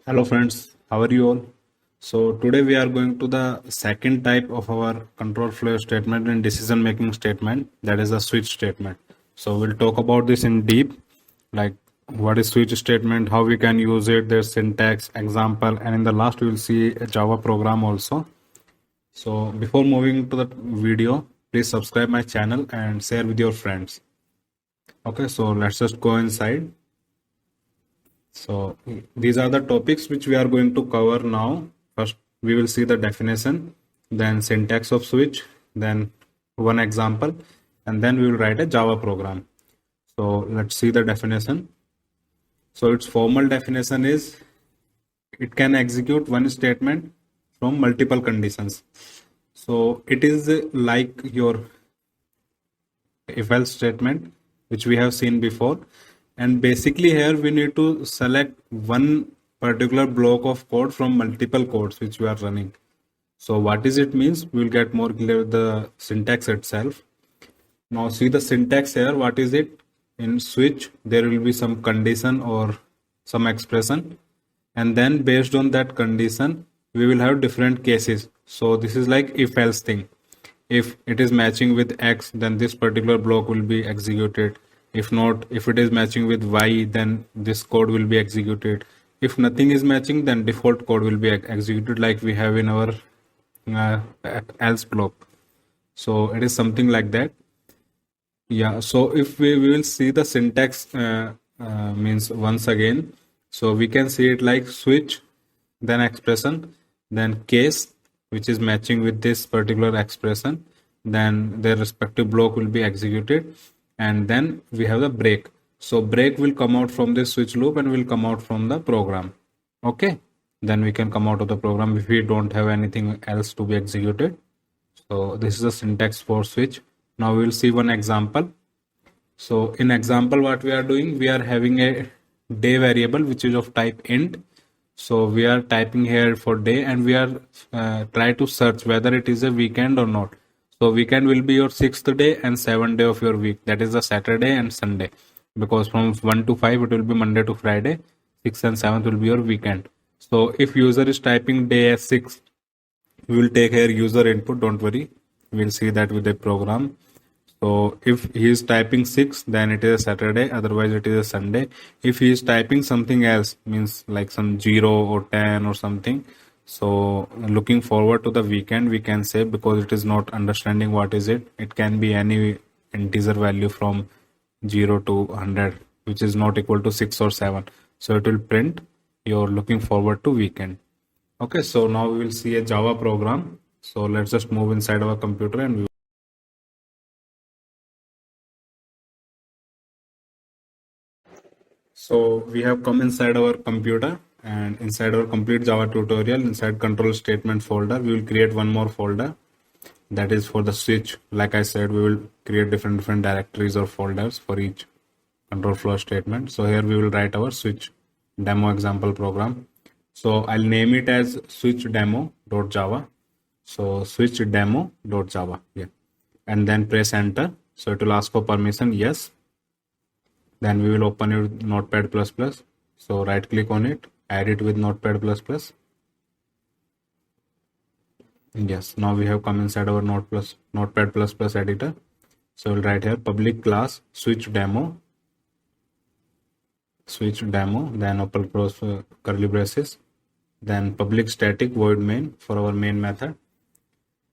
Hello friends, how are you all? So today we are going to the second type of our control flow statement and decision making statement, that is the switch statement. So we'll talk about this in deep, like what is switch statement, how we can use it, their syntax, example, and in the last we will see a Java program also. So before moving to the video, please subscribe my channel and share with your friends. Okay, so let's just go inside. So these are the topics which we are going to cover now. First, we will see the definition, then syntax of switch, then one example, and then we will write a Java program. So let's see the definition. So its formal definition is it can execute one statement from multiple conditions. So it is like your if else statement which we have seen before, and basically here we need to select one particular block of code from multiple codes which we are running. So what is it means, we will get more clear with the syntax itself. Now see the syntax here, what is it? In switch there will be some condition or some expression, and then based on that condition we will have different cases. So this is like if else thing. If it is matching with X, then this particular block will be executed. If not, if it is matching with Y, then this code will be executed. If nothing is matching, then default code will be executed like we have in our else block. So it is something like that. Yeah, so if we will see the syntax means once again, so we can see it like switch, then expression, then case, which is matching with this particular expression, then their respective block will be executed, and then we have the break. So break will come out from this switch loop and will come out from the program. Okay, then we can come out of the program if we don't have anything else to be executed. So this is the syntax for switch. Now we will see one example. So in example, what we are doing, we are having a day variable which is of type int. So we are typing here for day, and we are try to search whether it is a weekend or not. So weekend will be your 6th day and 7th day of your week, that is the Saturday and Sunday, because from 1 to 5 it will be Monday to Friday, 6th and 7th will be your weekend. So if user is typing day as 6, we will take here user input, don't worry, we'll see that with the program. So if he is typing 6, then it is a Saturday, otherwise it is a Sunday. If he is typing something else, means like some 0 or 10 or something, so looking forward to the weekend, we can say, because it is not understanding what is it. It can be any integer value from 0 to 100, which is not equal to 6 or 7. So it will print you're looking forward to weekend. Okay, so now we will see a Java program. So let's just move inside our computer and we So we have come inside our computer, and inside our complete Java tutorial, inside control statement folder, we will create one more folder that is for the switch. Like I said, we will create different directories or folders for each control flow statement. So here we will write our switch demo example program. So I'll name it as switch demo.java. So switch demo.java. Yeah. And then press enter. So it will ask for permission. Yes. Then we will open your Notepad++. So right click on it, add it with Notepad++. Yes, now we have come inside our Notepad++ editor. So we'll write here public class switch demo, then open close curly braces, then public static void main for our main method,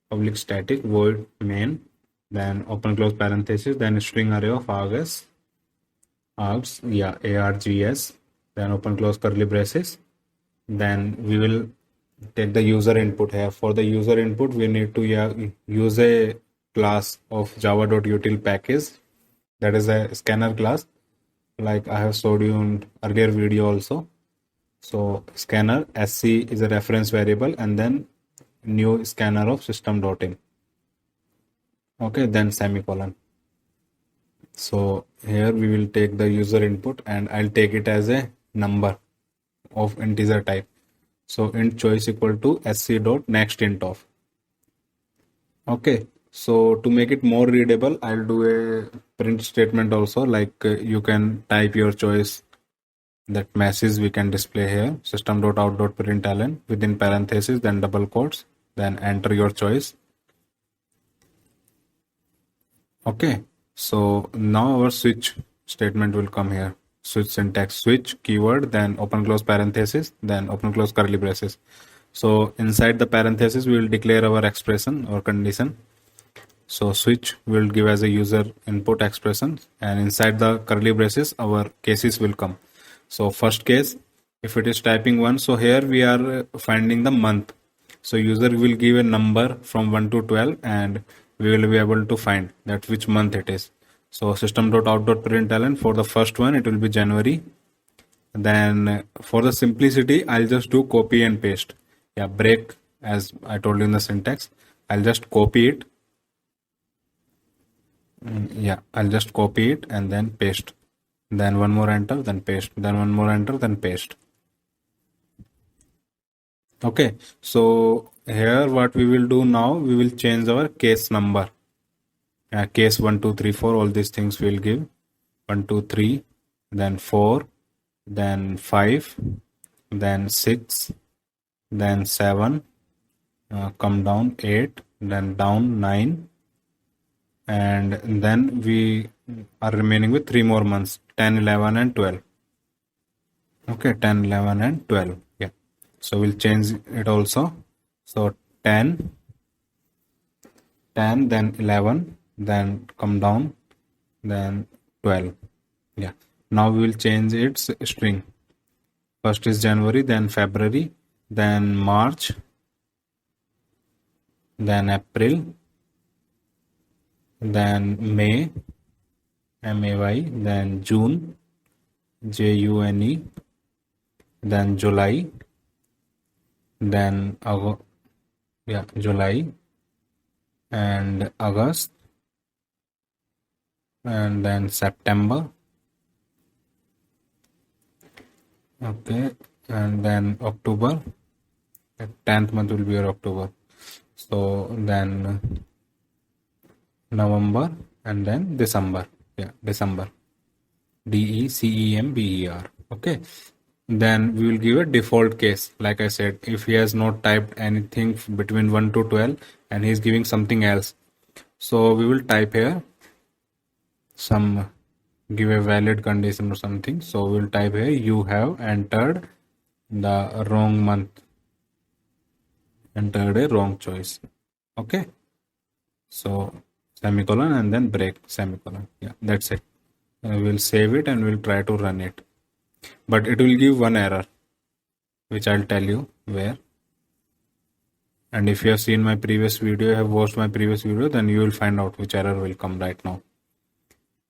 public static void main, then open close parenthesis, then string array of args, args, then open close curly braces. Then we will take the user input here. For the user input, we need to use a class of java.util package, that is a scanner class, like I have showed you in earlier video also. So scanner sc is a reference variable, and then new scanner of system.in. Okay, then semicolon. So here we will take the user input, and I'll take it as a number of integer type. So int choice equal to sc dot next int of. Okay, so to make it more readable, I'll do a print statement also, like you can type your choice that message we can display here, system.out.println within parentheses, then double quotes, then enter your choice. Okay, so now our switch statement will come here. Switch syntax, switch keyword, then open close parenthesis, then open close curly braces. So inside the parenthesis, we will declare our expression or condition. So switch will give as a user input expression, and inside the curly braces, our cases will come. So first case, if it is typing 1, so here we are finding the month. So user will give a number from 1 to 12 and we will be able to find that which month it is. So system.out.println, for the first one it will be January. Then for the simplicity, I'll just do copy and paste. Yeah, break, as I told you in the syntax, I'll just copy it. Yeah, I'll just copy it and then paste. Then one more enter, then paste. Then one more enter, then paste. Okay, so here what we will do now, we will change our case number. Case 1, 2, 3, 4, all these things we'll give. 1, 2, 3, then 4, then 5, then 6, then 7, come down 8, then down 9, and then we are remaining with 3 more months, 10, 11 and 12. Okay, 10, 11 and 12. Yeah, so we'll change it also. So 10, then 11, then come down, then 12. Yeah, now we will change its string. First is January, then February, then March, then April, then May, May, then June, June, then July, then July and August, and then September. Okay, and then October. 10th month will be your October. So then November, and then December. Yeah, December. December. Okay, then we will give a default case. Like I said, if he has not typed anything between 1 to 12 and he is giving something else, so we will type here some, give a valid condition or something. So we'll type here, you have entered the wrong month, entered a wrong choice. Okay, so semicolon and then break, semicolon. Yeah, that's it. We'll save it and we'll try to run it, but it will give one error, which I'll tell you where. And if you have seen my previous video, you have watched my previous video, then you will find out which error will come right now.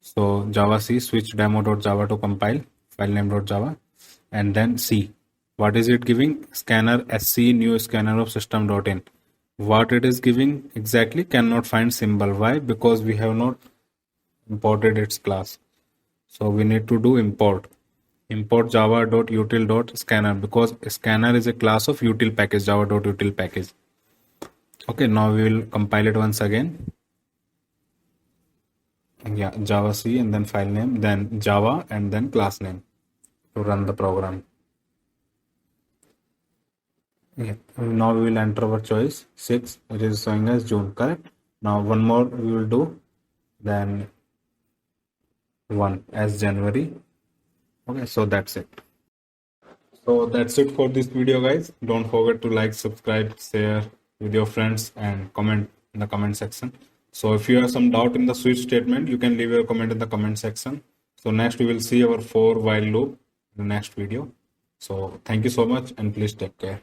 So Java C, switch demo.java to compile, filename.java, and then C. What is it giving? Scanner SC, new scanner of system.in. What it is giving exactly? Cannot find symbol. Why? Because we have not imported its class. So we need to do import java.util.scanner, because scanner is a class of util package, java.util package. Okay, now we will compile it once again. Yeah, Java C and then file name, then Java and then class name to run the program. Yeah, now we will enter our choice 6. It is showing as June, correct? Now one more we will do, then 1 as January. Okay, so that's it. So that's it for this video, guys. Don't forget to like, subscribe, share with your friends and comment in the comment section. So if you have some doubt in the switch statement, you can leave your comment in the comment section. So next we will see our for while loop in the next video. So thank you so much and please take care.